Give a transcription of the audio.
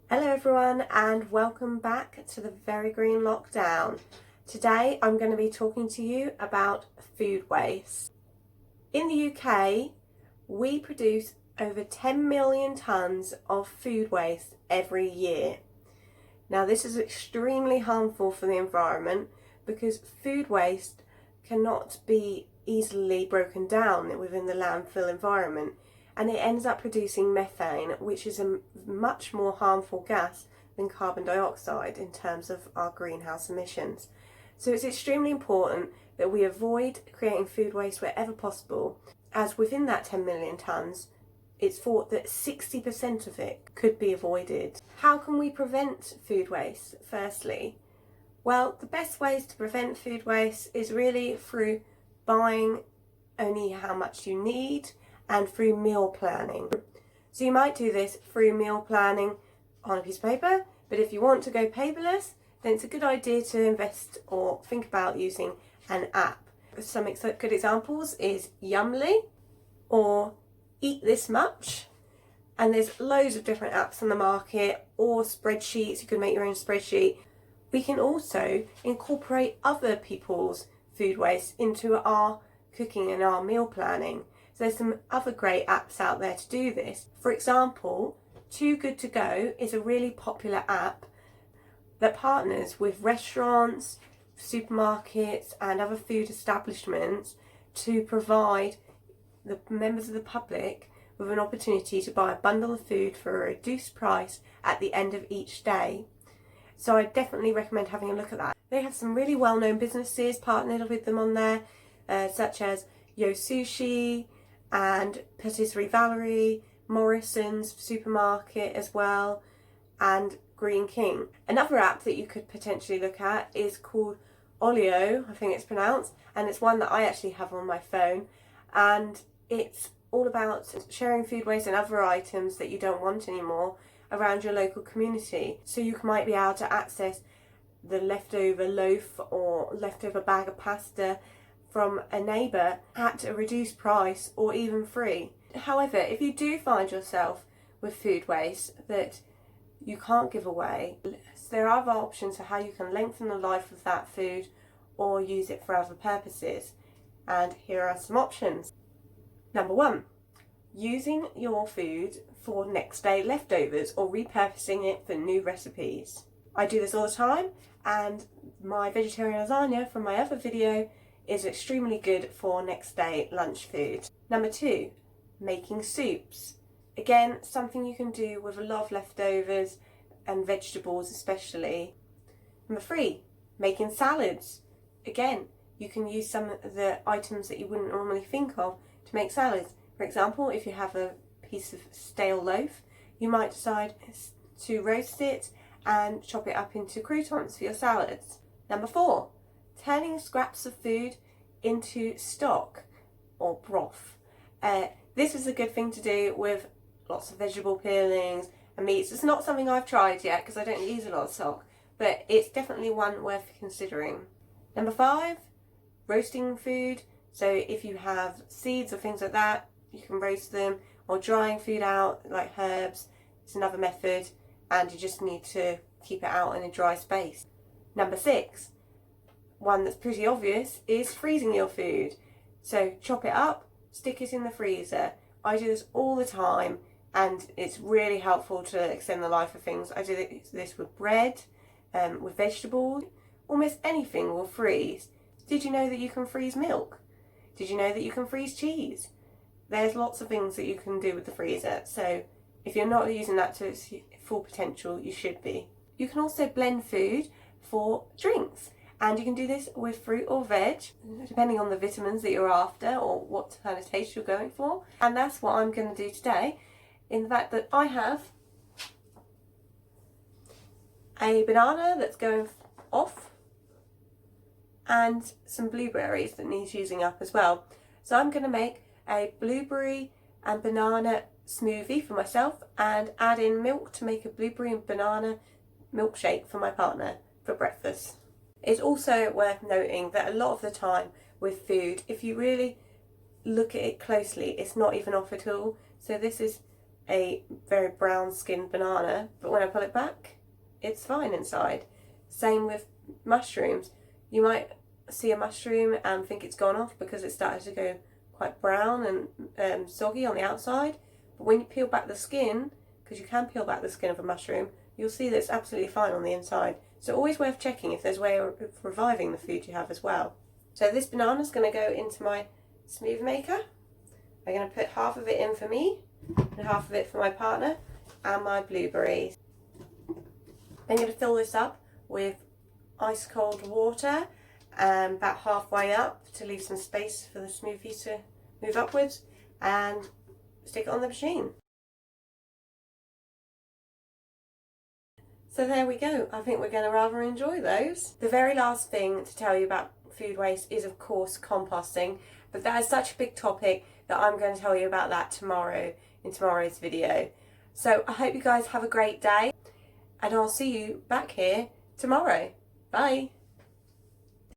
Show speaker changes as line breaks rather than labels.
Hello everyone and welcome back to the Very Green Lockdown. Today I'm going to be talking to you about food waste. In the UK we produce over 10 million tonnes of food waste every year. Now this is extremely harmful for the environment because food waste cannot be easily broken down within the landfill environment, and it ends up producing methane, which is a much more harmful gas than carbon dioxide in terms of our greenhouse emissions. So it's extremely important that we avoid creating food waste wherever possible, as within that 10 million tonnes, it's thought that 60% of it could be avoided. How can we prevent food waste? Firstly, well, the best ways to prevent food waste is really through buying only how much you need and through meal planning. So you might do this through meal planning on a piece of paper, but if you want to go paperless, then it's a good idea to invest or think about using an app. Some good examples is Yumly or Eat This Much, and there's loads of different apps on the market, or spreadsheets. You can make your own spreadsheet. We can also incorporate other people's food waste into our cooking and our meal planning. So there's some other great apps out there to do this. For example, Too Good To Go is a really popular app that partners with restaurants, supermarkets and other food establishments to provide the members of the public with an opportunity to buy a bundle of food for a reduced price at the end of each day. So I definitely recommend having a look at that. They have some really well-known businesses partnered with them on there, such as Yo Sushi and Patisserie Valerie, Morrison's supermarket as well, and Green King. Another app that you could potentially look at is called Olio, I think it's pronounced, and it's one that I actually have on my phone, and it's all about sharing food waste and other items that you don't want anymore around your local community. So you might be able to access the leftover loaf or leftover bag of pasta from a neighbour at a reduced price or even free. However, if you do find yourself with food waste that you can't give away, there are other options for how you can lengthen the life of that food or use it for other purposes. And here are some options. Number 1, using your food for next day leftovers or repurposing it for new recipes. I do this all the time, and my vegetarian lasagna from my other video is extremely good for next day lunch food. Number 2, making soups. Again, something you can do with a lot of leftovers and vegetables especially. Number 3, making salads. Again, you can use some of the items that you wouldn't normally think of to make salads. For example, if you have a piece of stale loaf, you might decide to roast it and chop it up into croutons for your salads. Number 4, turning scraps of food into stock or broth. This is a good thing to do with lots of vegetable peelings and meats. It's not something I've tried yet because I don't use a lot of stock, but it's definitely one worth considering. Number 5, roasting food. So if you have seeds or things like that, you can roast them, or drying food out like herbs. It's another method, and you just need to keep it out in a dry space. Number 6, one that's pretty obvious, is freezing your food. So chop it up, stick it in the freezer. I do this all the time, and it's really helpful to extend the life of things. I do this with bread, with vegetables. Almost anything will freeze. Did you know that you can freeze milk? Did you know that you can freeze cheese? There's lots of things that you can do with the freezer, so if you're not using that to its full potential, you should be. You can also blend food for drinks, and you can do this with fruit or veg, depending on the vitamins that you're after or what kind of taste you're going for. And that's what I'm going to do today, in the fact that I have a banana that's going off and some blueberries that needs using up as well. So I'm going to make a blueberry and banana smoothie for myself and add in milk to make a blueberry and banana milkshake for my partner for breakfast. It's also worth noting that a lot of the time with food, if you really look at it closely, it's not even off at all. So this is a very brown skinned banana, but when I pull it back, it's fine inside. Same with mushrooms. You might see a mushroom and think it's gone off because it started to go quite brown and soggy on the outside, but when you peel back the skin, because you can peel back the skin of a mushroom, you'll see that it's absolutely fine on the inside. So always worth checking if there's a way of reviving the food you have as well. So this banana is going to go into my smoothie maker. I'm going to put half of it in for me and half of it for my partner and my blueberries. I'm going to fill this up with ice cold water, about halfway up to leave some space for the smoothie to move upwards, and stick it on the machine. So there we go. I think we're going to rather enjoy those. The very last thing to tell you about food waste is of course composting, but that is such a big topic that I'm going to tell you about that tomorrow in tomorrow's video. So I hope you guys have a great day, and I'll see you back here tomorrow. Bye.